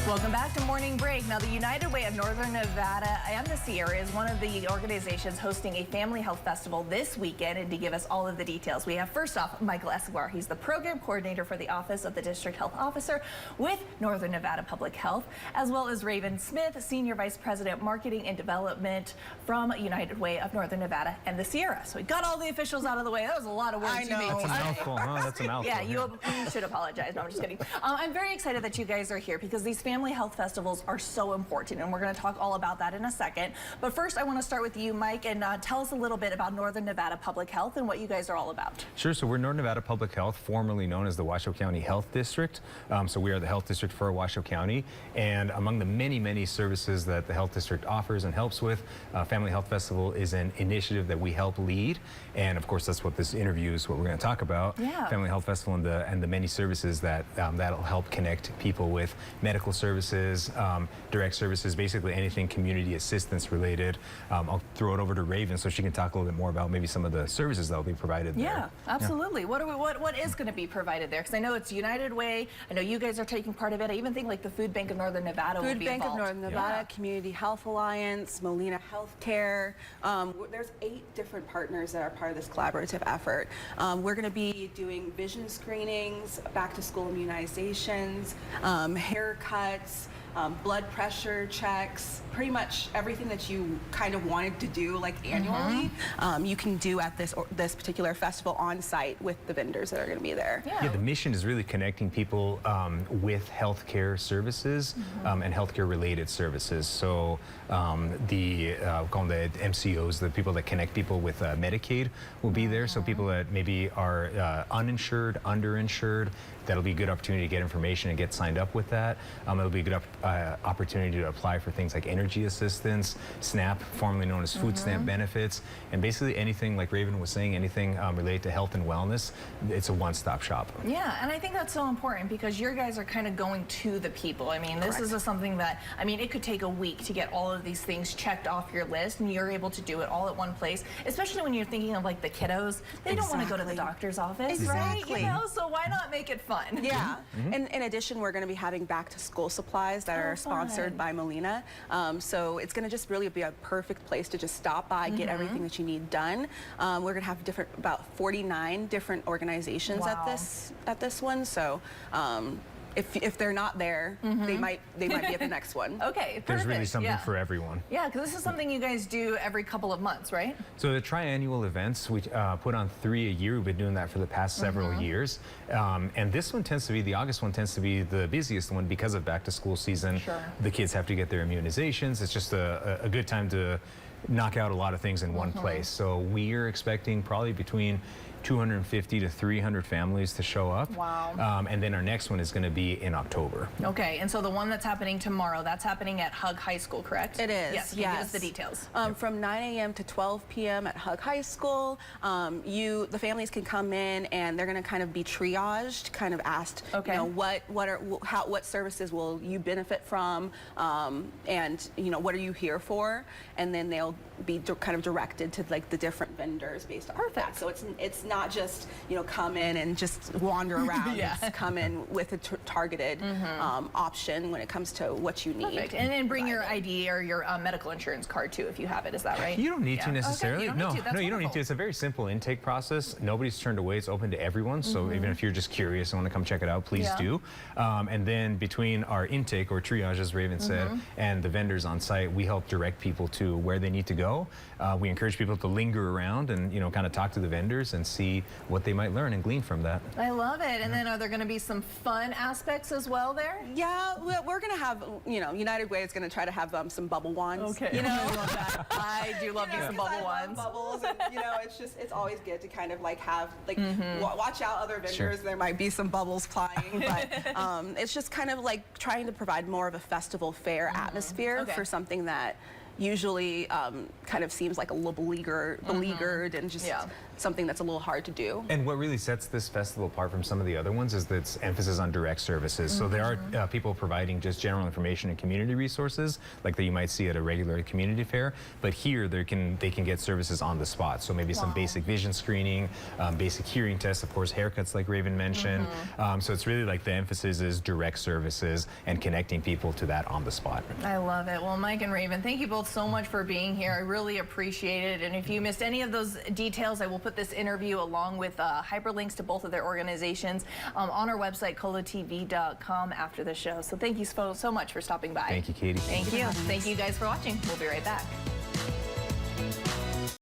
Welcome back to Morning Break. Now, the United Way of Northern Nevada and the Sierra is one of the organizations hosting a family health festival this weekend, and to give us all of the details, we have first off Michael Escobar. He's the program coordinator for the Office of the District Health Officer with Northern Nevada Public Health, as well as Ravyn Smith, Senior Vice President Marketing and Development from United Way of Northern Nevada and the Sierra. So we got all the officials out of the way. That was a lot of work. I know. That's a mouthful, huh? That's a mouthful. Yeah, you should apologize. No, I'm just kidding. I'm very excited that you guys are here because these family health festivals are so important, and we're going to talk all about that in a second. But first, I want to start with you, Mike, and tell us a little bit about Northern Nevada Public Health and what you guys are all about. Sure. So we're Northern Nevada Public Health, formerly known as the Washoe County Health District. So we are the health district for Washoe County, and among the many services that the health district offers and helps with, Family Health Festival is an initiative that we help lead, and of course that's what this interview is, what we're going to talk about. Yeah. Family Health Festival and the many services that that'll help connect people with medical services, direct services, basically anything community assistance related. I'll throw it over to Ravyn so she can talk a little bit more about maybe some of the services that will be provided there. Yeah, absolutely. Yeah. What is going to be provided there? Because I know it's United Way. I know you guys are taking part of it. I even think like the Food Bank of Northern Nevada will be involved. Food Bank of Northern Nevada, Community Health Alliance, Molina Healthcare. There's 8 different partners that are part of this collaborative effort. We're going to be doing vision screenings, back-to-school immunizations, haircuts, blood pressure checks, pretty much everything that you kind of wanted to do like annually, you can do at this particular festival on site with the vendors that are going to be there. Yeah, the mission is really connecting people with healthcare services and healthcare related services. So we call them the MCOs, the people that connect people with Medicaid will be there. So people that maybe are uninsured, underinsured, that'll be a good opportunity to get information and get signed up with that. It'll be a good opportunity to apply for things like energy assistance, SNAP, formerly known as food stamp benefits, and basically anything, like Ravyn was saying, anything related to health and wellness. It's a one-stop shop. Yeah, and I think that's so important because your guys are kind of going to the people. I mean, this is something that, I mean, it could take a week to get all of these things checked off your list, and you're able to do it all at one place, especially when you're thinking of like the kiddos. They don't want to go to the doctor's office, right? You know, so why not make it fun? Yeah, and in addition, we're going to be having back-to-school supplies that are sponsored by Molina. So it's going to just really be a perfect place to just stop by, get everything that you need done. We're going to have about 49 different organizations at this one. So if they're not there, they might be at the next one. Okay, perfect. There's really something for everyone. Yeah, because this is something you guys do every couple of months, right? So the triannual events, we put on 3 a year. We've been doing that for the past several years. And this one tends to be, the August one tends to be the busiest one because of back to school season. Sure. The kids have to get their immunizations. It's just a good time to knock out a lot of things in one place. So we're expecting probably between 250 to 300 families to show up. Wow. And then our next one is going to be in October. Okay, and so the one that's happening tomorrow, that's happening at Hug High School, correct? It is, yes. Give us the details. From 9 a.m. to 12 p.m. at Hug High School. The families can come in and they're going to kind of be triaged, kind of asked, you know, what services will you benefit from, and you know, what are you here for, and then they'll be kind of directed to like the different vendors based on that. So it's not just, you know, come in and just wander around. It's come in with a targeted option when it comes to what you need. Perfect. And then bring your ID or your medical insurance card too if you have it. Is that right? You don't need to necessarily. Okay, you don't need to. It's a very simple intake process. Nobody's turned away. It's open to everyone. So even if you're just curious and want to come check it out, please do. And then between our intake or triage, as Ravyn said, and the vendors on site, we help direct people to where they need to go. We encourage people to linger around and, you know, kind of talk to the vendors and see what they might learn and glean from that. I love it. And then are there going to be some fun aspects as well there? Yeah, we're going to have, you know, United Way is going to try to have some bubble wands. Okay. You know, I love that. I do love me some bubble wands. Bubbles, and you know, it's always good to kind of like have like watch out other vendors. Sure. There might be some bubbles flying, but it's just kind of like trying to provide more of a festival fair atmosphere for something that, usually kind of seems like a little beleaguered and just something that's a little hard to do. And what really sets this festival apart from some of the other ones is its emphasis on direct services. So there are people providing just general information and community resources like that you might see at a regular community fair, but here they can get services on the spot. So maybe some basic vision screening, basic hearing tests, of course, haircuts like Ravyn mentioned. So it's really like the emphasis is direct services and connecting people to that on the spot. I love it. Well, Mike and Ravyn, thank you both so much for being here. I really appreciate it. And if you missed any of those details, I will put this interview along with hyperlinks to both of their organizations on our website, colotv.com, after the show. So thank you so much for stopping by. Thank you, Katie. Thank you. Thank you guys for watching. We'll be right back.